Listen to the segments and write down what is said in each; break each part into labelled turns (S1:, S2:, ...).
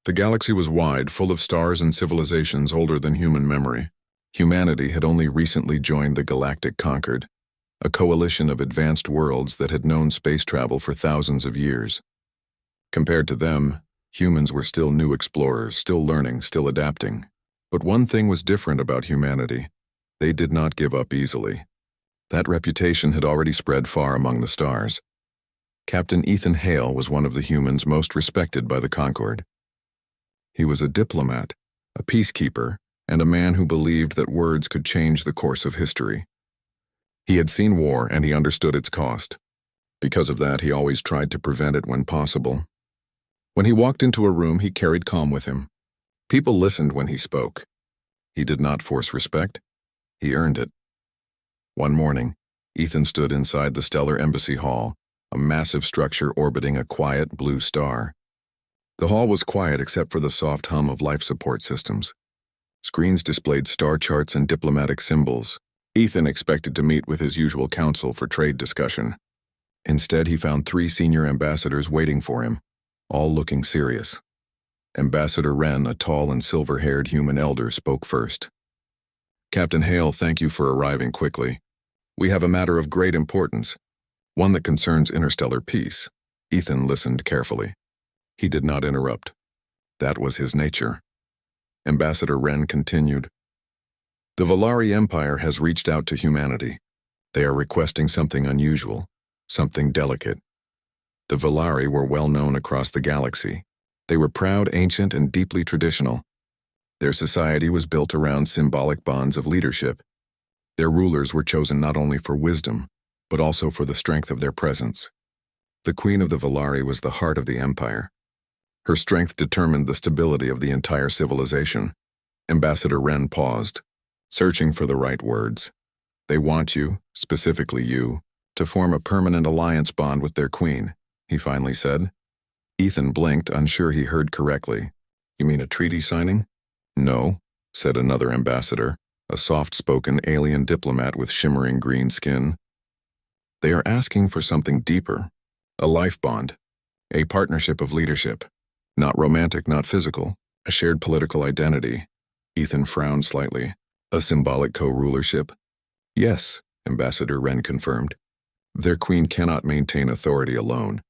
S1: The galaxy was wide, full of stars and civilizations older than human memory. Humanity had only recently joined the Galactic Concord, a coalition of advanced worlds that had known space travel for thousands of years. Compared to them, humans were still new explorers, still learning, still adapting. But one thing was different about humanity. They did not give up easily. That reputation had already spread far among the stars. Captain Ethan Hale was one of the humans most respected by the Concord. He was a diplomat, a peacekeeper, and a man who believed that words could change the course of history. He had seen war and he understood its cost. Because of that, he always tried to prevent it when possible. When he walked into a room, he carried calm with him. People listened when he spoke. He did not force respect. He earned it. One morning, Ethan stood inside the Stellar Embassy Hall, a massive structure orbiting a quiet blue star. The hall was quiet except for the soft hum of life support systems. Screens displayed star charts and diplomatic symbols. Ethan expected to meet with his usual counsel for trade discussion. Instead, he found 3 senior ambassadors waiting for him, all looking serious. Ambassador Wren, a tall and silver-haired human elder, spoke first. "Captain Hale, thank you for arriving quickly. We have a matter of great importance, one that concerns interstellar peace." Ethan listened carefully. He did not interrupt. That was his nature. Ambassador Wren continued. "The Volari Empire has reached out to humanity. They are requesting something unusual, something delicate. The Volari were well known across the galaxy. They were proud, ancient, and deeply traditional. Their society was built around symbolic bonds of leadership. Their rulers were chosen not only for wisdom, but also for the strength of their presence. The Queen of the Volari was the heart of the empire. Her strength determined the stability of the entire civilization." Ambassador Wren paused, searching for the right words. "They want you, specifically you, to form a permanent alliance bond with their queen," he finally said. Ethan blinked, unsure he heard correctly. "You mean a treaty signing?" "No," said another ambassador, a soft-spoken alien diplomat with shimmering green skin. "They are asking for something deeper, a life bond, a partnership of leadership. Not romantic, not physical, a shared political identity." Ethan frowned slightly. "A symbolic co-rulership?" "Yes," Ambassador Wren confirmed. "Their queen cannot maintain authority alone.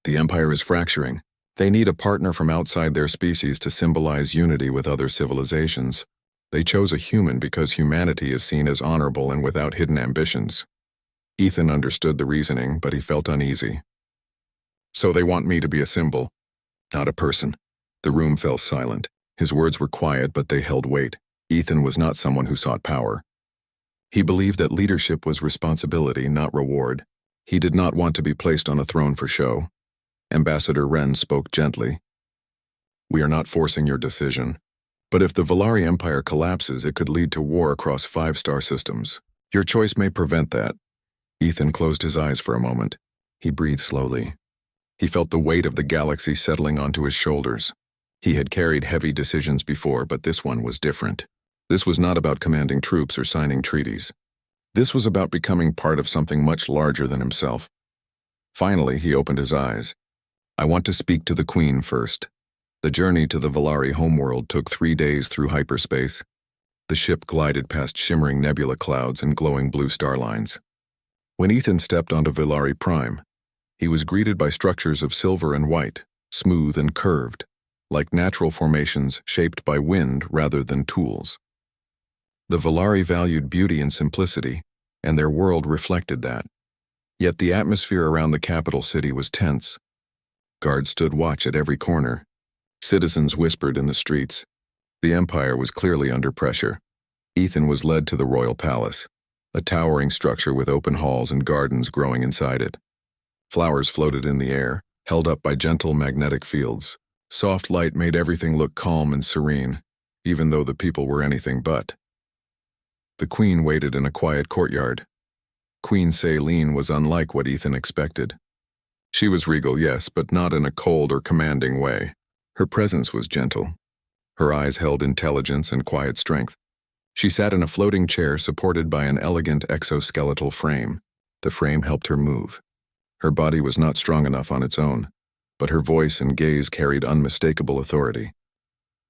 S1: The empire is fracturing. They need a partner from outside their species to symbolize unity with other civilizations. They chose a human because humanity is seen as honorable and without hidden ambitions." Ethan understood the reasoning, but he felt uneasy. "So they want me to be a symbol, not a person." The room fell silent. His words were quiet, but they held weight. Ethan was not someone who sought power. He believed that leadership was responsibility, not reward. He did not want to be placed on a throne for show. Ambassador Wren spoke gently. "We are not forcing your decision. But if the Volari Empire collapses, it could lead to war across 5 star systems. Your choice may prevent that." Ethan closed his eyes for a moment. He breathed slowly. He felt the weight of the galaxy settling onto his shoulders. He had carried heavy decisions before, but this one was different. This was not about commanding troops or signing treaties. This was about becoming part of something much larger than himself. Finally, he opened his eyes. "I want to speak to the Queen first." The journey to the Volari homeworld took 3 days through hyperspace. The ship glided past shimmering nebula clouds and glowing blue star lines. When Ethan stepped onto Volari Prime, he was greeted by structures of silver and white, smooth and curved, like natural formations shaped by wind rather than tools. The Volari valued beauty and simplicity, and their world reflected that. Yet the atmosphere around the capital city was tense. Guards stood watch at every corner. Citizens whispered in the streets. The empire was clearly under pressure. Ethan was led to the royal palace, a towering structure with open halls and gardens growing inside it. Flowers floated in the air, held up by gentle magnetic fields. Soft light made everything look calm and serene, even though the people were anything but. The Queen waited in a quiet courtyard. Queen Saline was unlike what Ethan expected. She was regal, yes, but not in a cold or commanding way. Her presence was gentle. Her eyes held intelligence and quiet strength. She sat in a floating chair supported by an elegant exoskeletal frame. The frame helped her move. Her body was not strong enough on its own, but her voice and gaze carried unmistakable authority.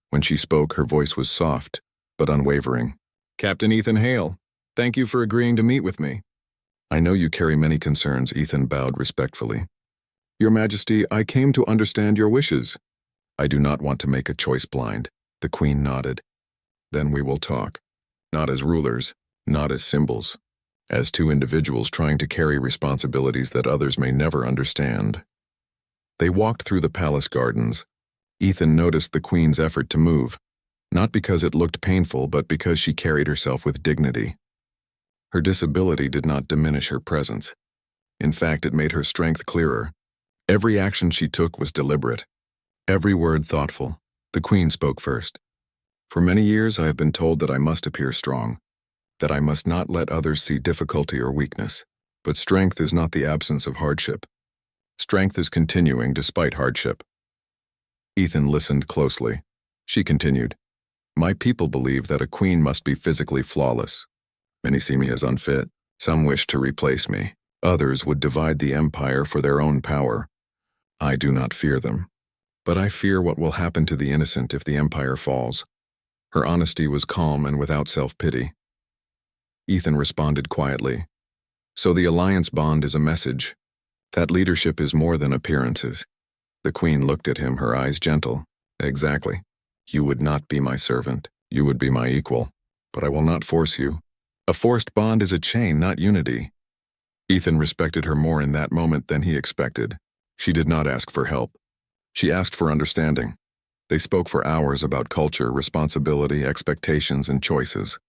S1: When she spoke, her voice was soft, but unwavering. "Captain Ethan Hale, thank you for agreeing to meet with me." "I know you carry many concerns," Ethan bowed respectfully. "Your Majesty, I came to understand your wishes." "I do not want to make a choice blind." The Queen nodded. "Then we will talk. Not as rulers, not as symbols. As two individuals trying to carry responsibilities that others may never understand." They walked through the palace gardens. Ethan noticed the Queen's effort to move, not because it looked painful, but because she carried herself with dignity. Her disability did not diminish her presence. In fact, it made her strength clearer. Every action she took was deliberate, every word thoughtful. The Queen spoke first. "For many years I have been told that I must appear strong, that I must not let others see difficulty or weakness. But strength is not the absence of hardship. Strength is continuing despite hardship." Ethan listened closely. She continued, "My people believe that a queen must be physically flawless. Many see me as unfit. Some wish to replace me. Others would divide the empire for their own power. I do not fear them. But I fear what will happen to the innocent if the empire falls." Her honesty was calm and without self-pity. Ethan responded quietly, "So the alliance bond is a message. That leadership is more than appearances." The Queen looked at him, her eyes gentle. "Exactly. You would not be my servant. You would be my equal. But I will not force you. A forced bond is a chain, not unity." Ethan respected her more in that moment than he expected. She did not ask for help. She asked for understanding. They spoke for hours about culture, responsibility, expectations, and choices.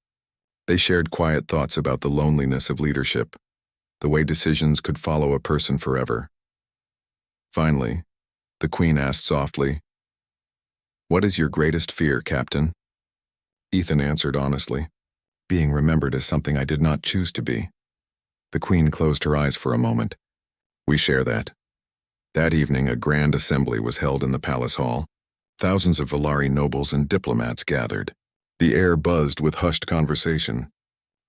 S1: They shared quiet thoughts about the loneliness of leadership, the way decisions could follow a person forever. Finally, the Queen asked softly, "What is your greatest fear, Captain?" Ethan answered honestly, "Being remembered as something I did not choose to be." The Queen closed her eyes for a moment. "We share that." That evening, a grand assembly was held in the palace hall. Thousands of Valari nobles and diplomats gathered. The air buzzed with hushed conversation.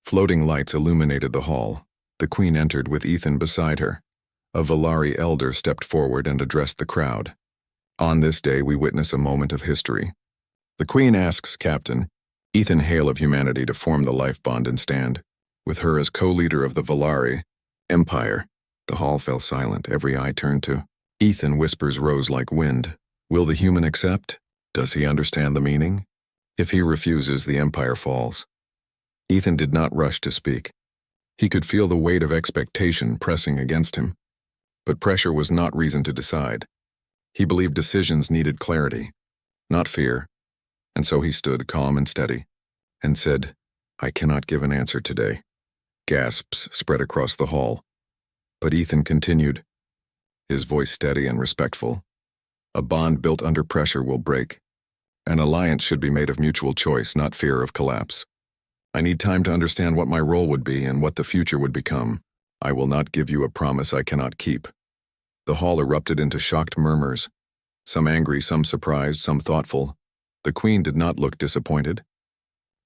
S1: Floating lights illuminated the hall. The Queen entered with Ethan beside her. A Valari elder stepped forward and addressed the crowd. "On this day, we witness a moment of history. The Queen asks Captain Ethan Hale of humanity to form the life bond and stand, with her as co-leader of the Valari Empire." The hall fell silent, every eye turned to Ethan. Whispers rose like wind. Will the human accept? Does he understand the meaning? If he refuses, the empire falls. Ethan did not rush to speak. He could feel the weight of expectation pressing against him. But pressure was not reason to decide. He believed decisions needed clarity, not fear. And so he stood calm and steady, and said, "I cannot give an answer today." Gasps spread across the hall. But Ethan continued, his voice steady and respectful. "A bond built under pressure will break. An alliance should be made of mutual choice, not fear of collapse. I need time to understand what my role would be and what the future would become. I will not give you a promise I cannot keep." The hall erupted into shocked murmurs, some angry, some surprised, some thoughtful. The Queen did not look disappointed.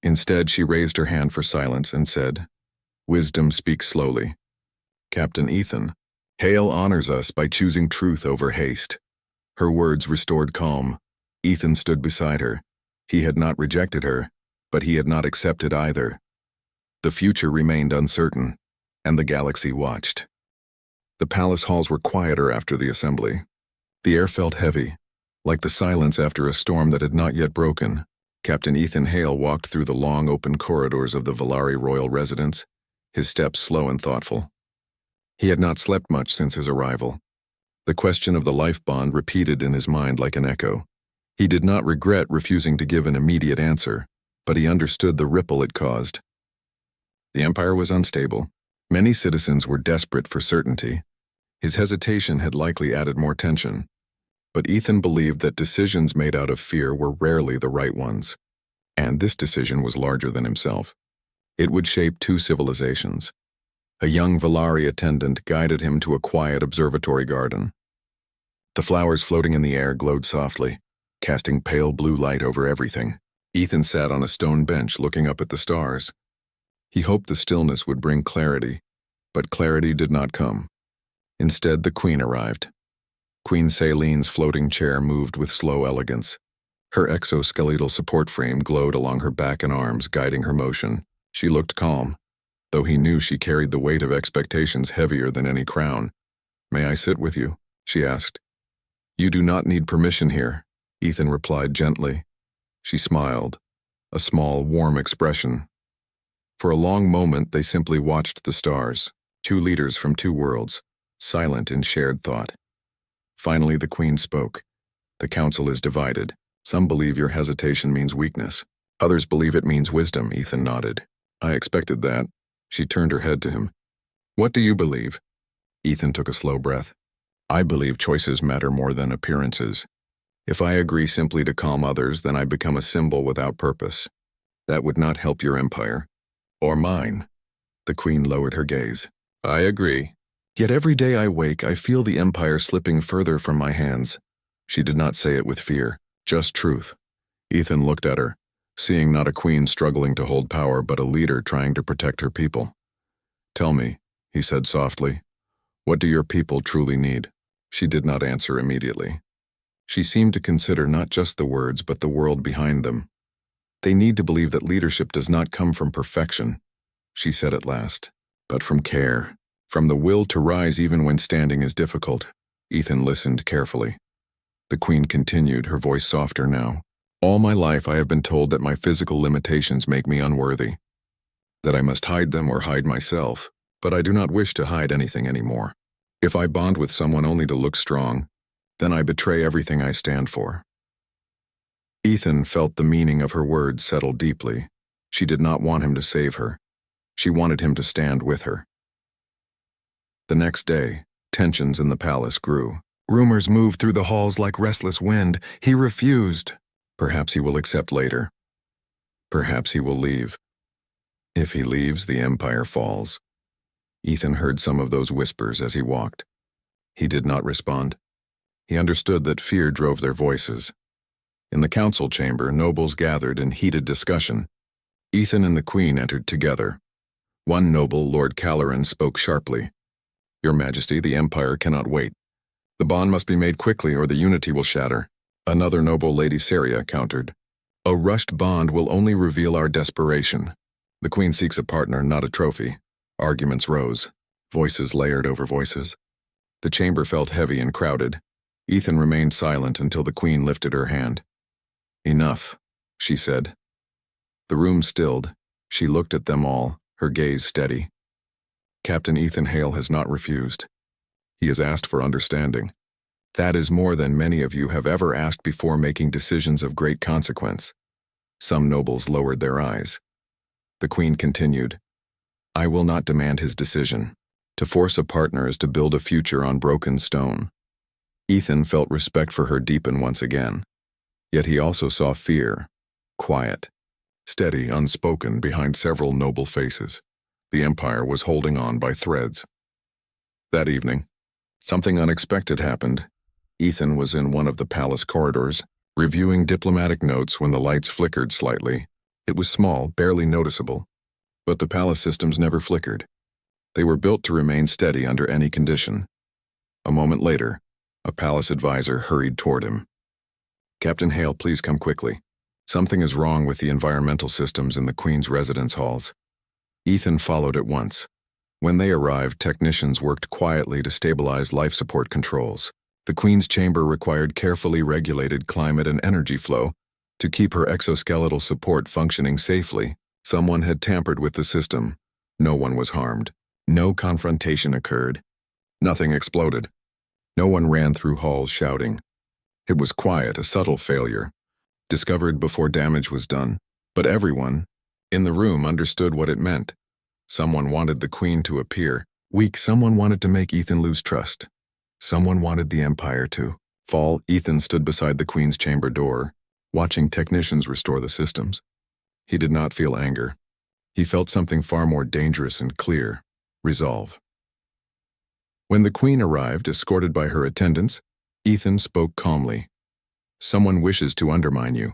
S1: Instead, she raised her hand for silence and said, "Wisdom speaks slowly. Captain Ethan, Hale honors us by choosing truth over haste." Her words restored calm. Ethan stood beside her. He had not rejected her, but he had not accepted either. The future remained uncertain, and the galaxy watched. The palace halls were quieter after the assembly. The air felt heavy, like the silence after a storm that had not yet broken. Captain Ethan Hale walked through the long open corridors of the Valari royal residence, his steps slow and thoughtful. He had not slept much since his arrival. The question of the life bond repeated in his mind like an echo. He did not regret refusing to give an immediate answer, but he understood the ripple it caused. The empire was unstable. Many citizens were desperate for certainty. His hesitation had likely added more tension. But Ethan believed that decisions made out of fear were rarely the right ones. And this decision was larger than himself. It would shape two civilizations. A young Valari attendant guided him to a quiet observatory garden. The flowers floating in the air glowed softly, casting pale blue light over everything. Ethan sat on a stone bench looking up at the stars. He hoped the stillness would bring clarity, but clarity did not come. Instead, the Queen arrived. Queen Celine's floating chair moved with slow elegance. Her exoskeletal support frame glowed along her back and arms, guiding her motion. She looked calm, though he knew she carried the weight of expectations heavier than any crown. "May I sit with you?" she asked. "You do not need permission here," Ethan replied gently. She smiled, a small, warm expression. For a long moment, they simply watched the stars, two leaders from two worlds, silent in shared thought. Finally, the Queen spoke. "The council is divided. Some believe your hesitation means weakness. Others believe it means wisdom," Ethan nodded. "I expected that." She turned her head to him. "What do you believe?" Ethan took a slow breath. "I believe choices matter more than appearances. If I agree simply to calm others, then I become a symbol without purpose. That would not help your empire. Or mine." The Queen lowered her gaze. "I agree. Yet every day I wake, I feel the empire slipping further from my hands." She did not say it with fear, just truth. Ethan looked at her, seeing not a queen struggling to hold power, but a leader trying to protect her people. "Tell me," he said softly, "what do your people truly need?" She did not answer immediately. She seemed to consider not just the words, but the world behind them. "They need to believe that leadership does not come from perfection," she said at last, "but from care, from the will to rise even when standing is difficult." Ethan listened carefully. The Queen continued, her voice softer now. "All my life I have been told that my physical limitations make me unworthy, that I must hide them or hide myself, but I do not wish to hide anything anymore. If I bond with someone only to look strong, then I betray everything I stand for." Ethan felt the meaning of her words settle deeply. She did not want him to save her. She wanted him to stand with her. The next day, tensions in the palace grew. Rumors moved through the halls like restless wind. He refused. Perhaps he will accept later. Perhaps he will leave. If he leaves, the empire falls. Ethan heard some of those whispers as he walked. He did not respond. He understood that fear drove their voices. In the council chamber, nobles gathered in heated discussion. Ethan and the Queen entered together. One noble, Lord Caloran, spoke sharply. "Your Majesty, the Empire cannot wait. The bond must be made quickly or the unity will shatter." Another noble, Lady Saria, countered. "A rushed bond will only reveal our desperation. The Queen seeks a partner, not a trophy." Arguments rose. Voices layered over voices. The chamber felt heavy and crowded. Ethan remained silent until the Queen lifted her hand. "Enough," she said. The room stilled. She looked at them all, her gaze steady. "Captain Ethan Hale has not refused. He has asked for understanding. That is more than many of you have ever asked before making decisions of great consequence." Some nobles lowered their eyes. The Queen continued, "I will not demand his decision. To force a partner is to build a future on broken stone." Ethan felt respect for her deepen once again. Yet he also saw fear, quiet, steady, unspoken behind several noble faces. The Empire was holding on by threads. That evening, something unexpected happened. Ethan was in one of the palace corridors, reviewing diplomatic notes when the lights flickered slightly. It was small, barely noticeable, but the palace systems never flickered. They were built to remain steady under any condition. A moment later, a palace advisor hurried toward him. "Captain Hale, please come quickly. Something is wrong with the environmental systems in the Queen's residence halls." Ethan followed at once. When they arrived, technicians worked quietly to stabilize life support controls. The Queen's chamber required carefully regulated climate and energy flow to keep her exoskeletal support functioning safely. Someone had tampered with the system. No one was harmed. No confrontation occurred. Nothing exploded. No one ran through halls shouting. It was quiet, a subtle failure, discovered before damage was done. But everyone in the room understood what it meant. Someone wanted the Queen to appear weak. Someone wanted to make Ethan lose trust. Someone wanted the Empire to fall. Ethan stood beside the Queen's chamber door, watching technicians restore the systems. He did not feel anger. He felt something far more dangerous and clear: resolve. When the Queen arrived, escorted by her attendants, Ethan spoke calmly. "Someone wishes to undermine you.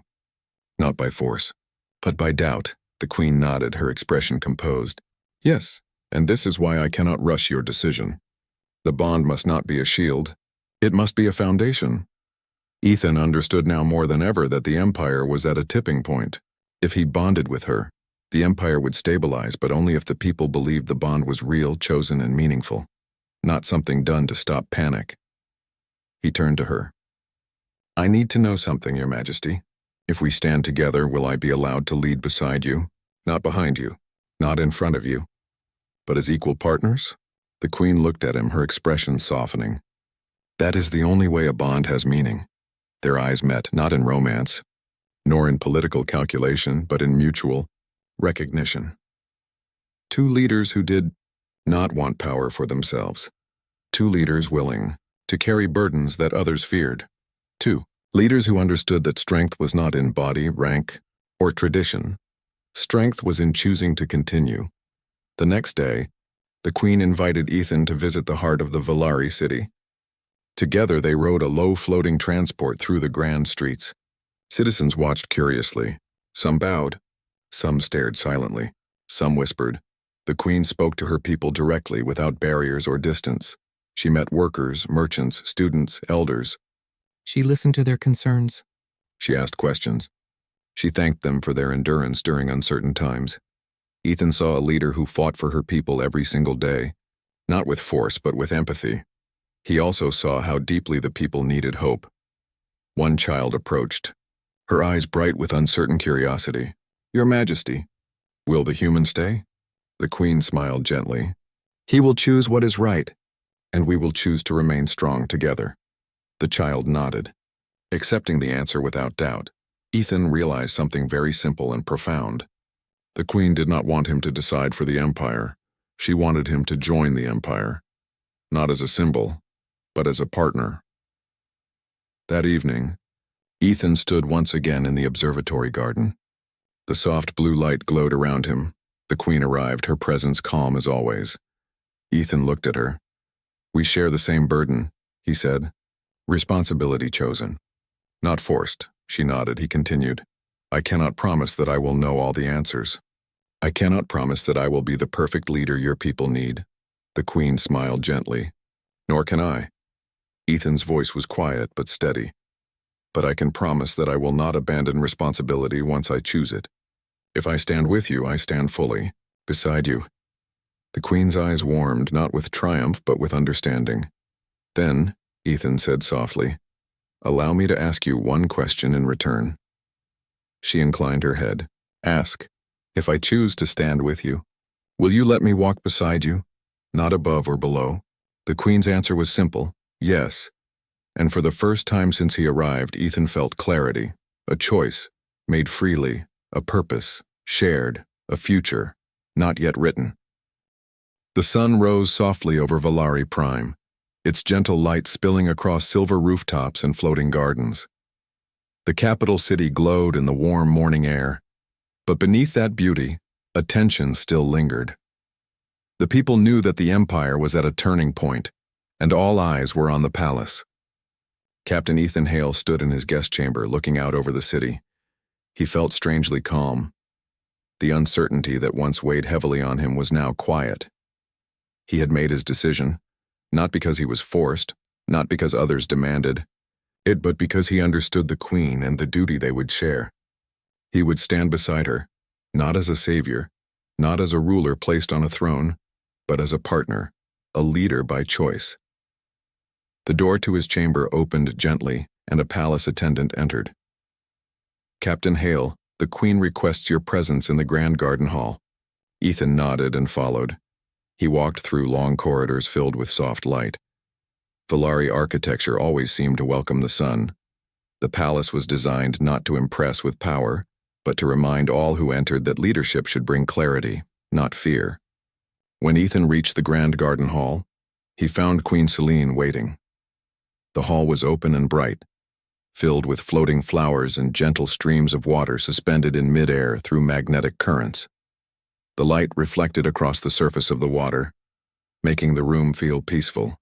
S1: Not by force, but by doubt." The Queen nodded, her expression composed. "Yes, and this is why I cannot rush your decision. The bond must not be a shield. It must be a foundation. Ethan understood now more than ever that the Empire was at a tipping point. If he bonded with her, the Empire would stabilize, but only if the people believed the bond was real, chosen, and meaningful, not something done to stop panic. He turned to her. "I need to know something, Your Majesty. If we stand together, will I be allowed to lead beside you? Not behind you, not in front of you, but as equal partners?" The Queen looked at him, her expression softening. "That is the only way a bond has meaning." Their eyes met, not in romance, nor in political calculation, but in mutual recognition. Two leaders who did not want power for themselves. Two leaders willing to carry burdens that others feared. Two leaders who understood that strength was not in body, rank, or tradition. Strength was in choosing to continue. The next day, the Queen invited Ethan to visit the heart of the Valari city. Together they rode a low-floating transport through the grand streets. Citizens watched curiously. Some bowed. Some stared silently. Some whispered. The Queen spoke to her people directly, without barriers or distance. She met workers, merchants, students, elders.
S2: She listened to their concerns.
S1: She asked questions. She thanked them for their endurance during uncertain times. Ethan saw a leader who fought for her people every single day, not with force but with empathy. He also saw how deeply the people needed hope. One child approached, her eyes bright with uncertain curiosity. "Your Majesty, will the human stay?" The Queen smiled gently. "He will choose what is right, and we will choose to remain strong together." The child nodded, accepting the answer without doubt. Ethan realized something very simple and profound. The Queen did not want him to decide for the Empire. She wanted him to join the Empire, not as a symbol, but as a partner. That evening, Ethan stood once again in the observatory garden. The soft blue light glowed around him. The Queen arrived, her presence calm as always. Ethan looked at her. "We share the same burden," he said. "Responsibility chosen, not forced." She nodded. He continued. "I cannot promise that I will know all the answers. I cannot promise that I will be the perfect leader your people need." The Queen smiled gently. "Nor can I." Ethan's voice was quiet but steady. "But I can promise that I will not abandon responsibility once I choose it. If I stand with you, I stand fully, beside you." The Queen's eyes warmed, not with triumph but with understanding. "Then," Ethan said softly, "allow me to ask you one question in return." She inclined her head. "Ask. If I choose to stand with you, will you let me walk beside you, not above or below?" The Queen's answer was simple. Yes. And for the first time since he arrived, Ethan felt clarity, a choice, made freely, a purpose, shared, a future, not yet written. The sun rose softly over Valari Prime, its gentle light spilling across silver rooftops and floating gardens. The capital city glowed in the warm morning air, but beneath that beauty, a tension still lingered. The people knew that the Empire was at a turning point, and all eyes were on the palace. Captain Ethan Hale stood in his guest chamber, looking out over the city. He felt strangely calm. The uncertainty that once weighed heavily on him was now quiet. He had made his decision, not because he was forced, not because others demanded it, but because he understood the Queen and the duty they would share. He would stand beside her, not as a savior, not as a ruler placed on a throne, but as a partner, a leader by choice. The door to his chamber opened gently, and a palace attendant entered. "Captain Hale, the Queen requests your presence in the Grand Garden Hall." Ethan nodded and followed. He walked through long corridors filled with soft light. Valari architecture always seemed to welcome the sun. The palace was designed not to impress with power, but to remind all who entered that leadership should bring clarity, not fear. When Ethan reached the Grand Garden Hall, he found Queen Selene waiting. The hall was open and bright, filled with floating flowers and gentle streams of water suspended in midair through magnetic currents. The light reflected across the surface of the water, making the room feel peaceful,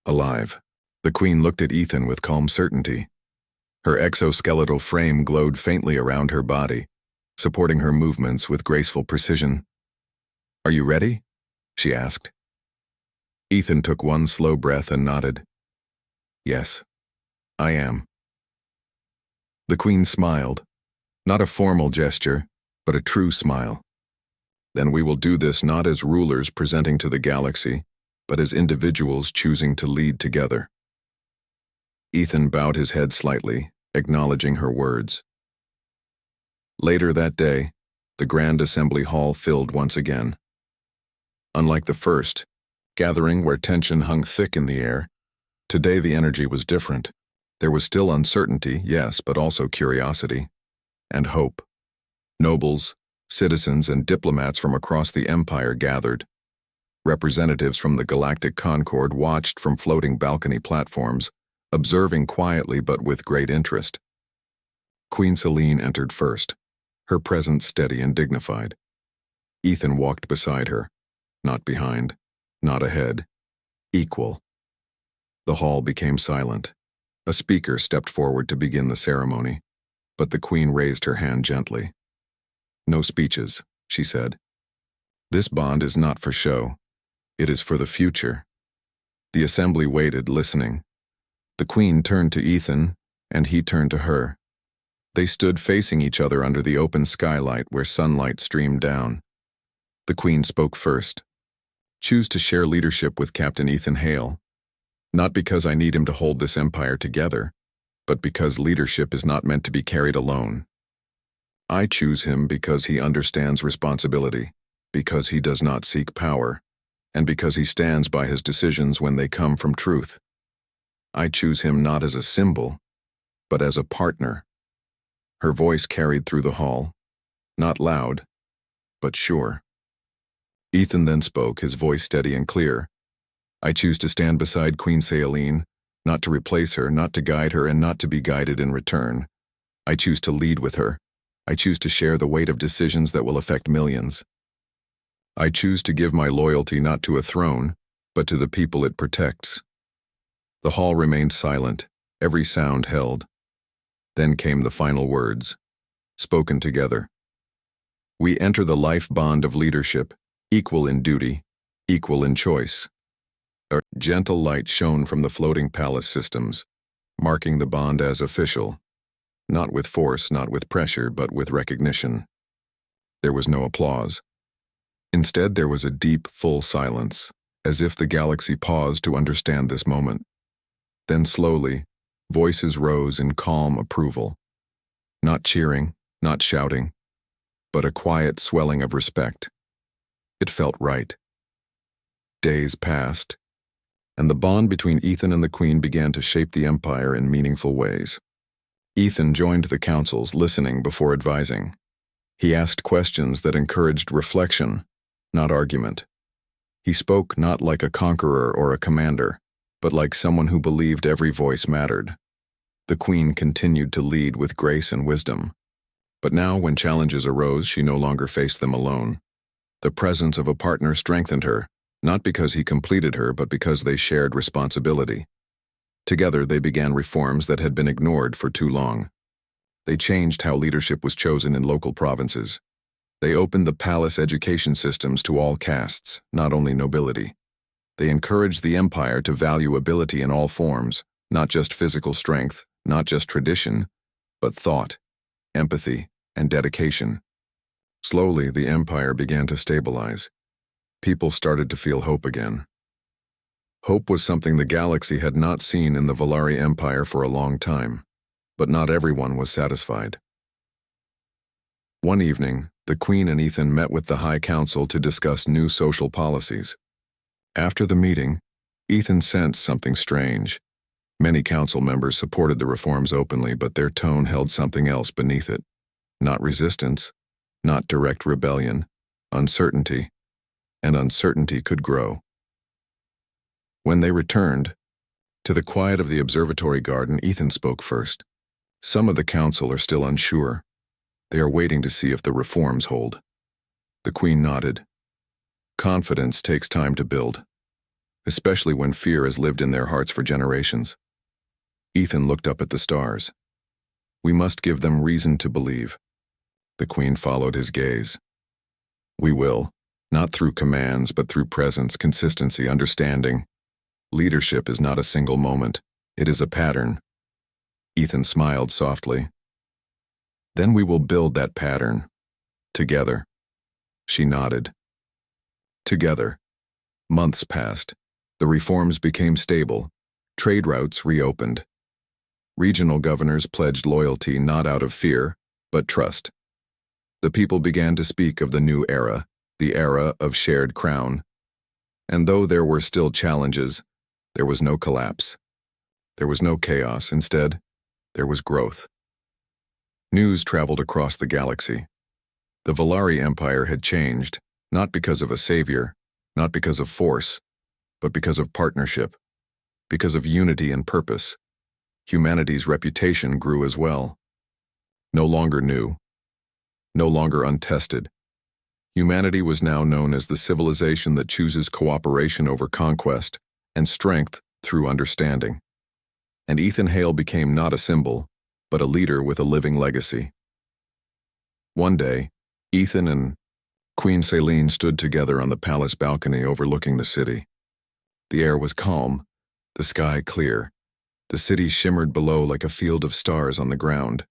S1: alive. The Queen looked at Ethan with calm certainty. Her exoskeletal frame glowed faintly around her body, supporting her movements with graceful precision. "Are you ready?" she asked. Ethan took one slow breath and nodded. "Yes, I am." The Queen smiled. Not a formal gesture, but a true smile. Then we will do this not as rulers presenting to the galaxy, but as individuals choosing to lead together. Ethan bowed his head slightly, acknowledging her words. Later that day, the Grand Assembly Hall filled once again. Unlike the first gathering where tension hung thick in the air, today the energy was different. There was still uncertainty, yes, but also curiosity and hope. Nobles, citizens, and diplomats from across the Empire gathered. Representatives from the Galactic Concord watched from floating balcony platforms, observing quietly but with great interest. Queen Selene entered first, her presence steady and dignified. Ethan walked beside her, not behind, not ahead, equal. The hall became silent. A speaker stepped forward to begin the ceremony, but the Queen raised her hand gently. "No speeches," she said. "This bond is not for show. It is for the future." The assembly waited, listening. The Queen turned to Ethan, and he turned to her. They stood facing each other under the open skylight where sunlight streamed down. The Queen spoke first. "Choose to share leadership with Captain Ethan Hale. Not because I need him to hold this empire together, but because leadership is not meant to be carried alone. I choose him because he understands responsibility, because he does not seek power, and because he stands by his decisions when they come from truth. I choose him not as a symbol, but as a partner." Her voice carried through the hall, not loud, but sure. Ethan then spoke, his voice steady and clear. "I choose to stand beside Queen Selene, not to replace her, not to guide her, and not to be guided in return. I choose to lead with her. I choose to share the weight of decisions that will affect millions. I choose to give my loyalty not to a throne, but to the people it protects." The hall remained silent, every sound held. Then came the final words, spoken together. "We enter the life bond of leadership, equal in duty, equal in choice." A gentle light shone from the floating palace systems, marking the bond as official. Not with force, not with pressure, but with recognition. There was no applause. Instead, there was a deep, full silence, as if the galaxy paused to understand this moment. Then slowly, voices rose in calm approval. Not cheering, not shouting, but a quiet swelling of respect. It felt right. Days passed, and the bond between Ethan and the Queen began to shape the Empire in meaningful ways. Ethan joined the councils, listening before advising. He asked questions that encouraged reflection, not argument. He spoke not like a conqueror or a commander, but like someone who believed every voice mattered. The Queen continued to lead with grace and wisdom. But now, when challenges arose, she no longer faced them alone. The presence of a partner strengthened her, not because he completed her, but because they shared responsibility. Together, they began reforms that had been ignored for too long. They changed how leadership was chosen in local provinces. They opened the palace education systems to all castes, not only nobility. They encouraged the empire to value ability in all forms, not just physical strength, not just tradition, but thought, empathy, and dedication. Slowly, the empire began to stabilize. People started to feel hope again. Hope was something the galaxy had not seen in the Valari Empire for a long time, but not everyone was satisfied. One evening, the Queen and Ethan met with the High Council to discuss new social policies. After the meeting, Ethan sensed something strange. Many council members supported the reforms openly, but their tone held something else beneath it. Not resistance, not direct rebellion, uncertainty, and uncertainty could grow. When they returned to the quiet of the observatory garden, Ethan spoke first. "Some of the council are still unsure. They are waiting to see if the reforms hold." The Queen nodded. "Confidence takes time to build, especially when fear has lived in their hearts for generations." Ethan looked up at the stars. "We must give them reason to believe." The Queen followed his gaze. "We will, not through commands, but through presence, consistency, understanding. Leadership is not a single moment, it is a pattern." Ethan smiled softly. Then we will build that pattern. Together. She nodded. Together. Months passed. The reforms became stable. Trade routes reopened. Regional governors pledged loyalty not out of fear, but trust. The people began to speak of the new era, the era of shared crown. And though there were still challenges, there was no collapse. There was no chaos. Instead, there was growth. News traveled across the galaxy. The Valari Empire had changed, not because of a savior, not because of force, but because of partnership, because of unity and purpose. Humanity's reputation grew as well. No longer new, no longer untested. Humanity was now known as the civilization that chooses cooperation over conquest and strength through understanding. And Ethan Hale became not a symbol, but a leader with a living legacy. One day, Ethan and Queen Celine stood together on the palace balcony overlooking the city. The air was calm, the sky clear. The city shimmered below like a field of stars on the ground.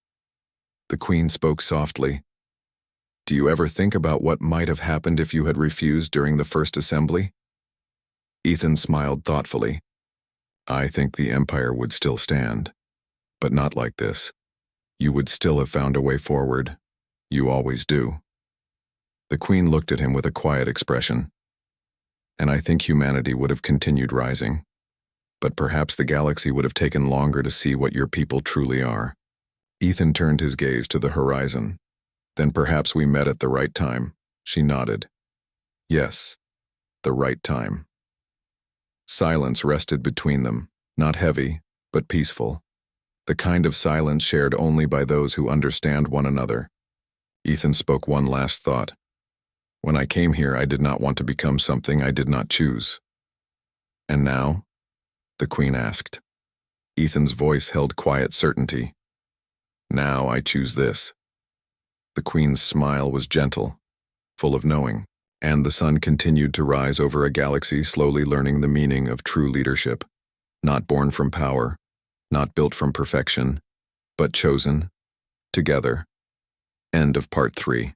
S1: The Queen spoke softly. "Do you ever think about what might have happened if you had refused during the first assembly?" Ethan smiled thoughtfully. "I think the Empire would still stand, but not like this. You would still have found a way forward. You always do." The Queen looked at him with a quiet expression. "And I think humanity would have continued rising. But perhaps the galaxy would have taken longer to see what your people truly are." Ethan turned his gaze to the horizon. "Then perhaps we met at the right time." She nodded. "Yes, the right time." Silence rested between them, not heavy, but peaceful. The kind of silence shared only by those who understand one another. Ethan spoke one last thought. "When I came here, I did not want to become something I did not choose." "And now?" the Queen asked. Ethan's voice held quiet certainty. "Now I choose this." The Queen's smile was gentle, full of knowing, and the sun continued to rise over a galaxy slowly learning the meaning of true leadership. Not born from power, not built from perfection, but chosen, together. End of Part 3.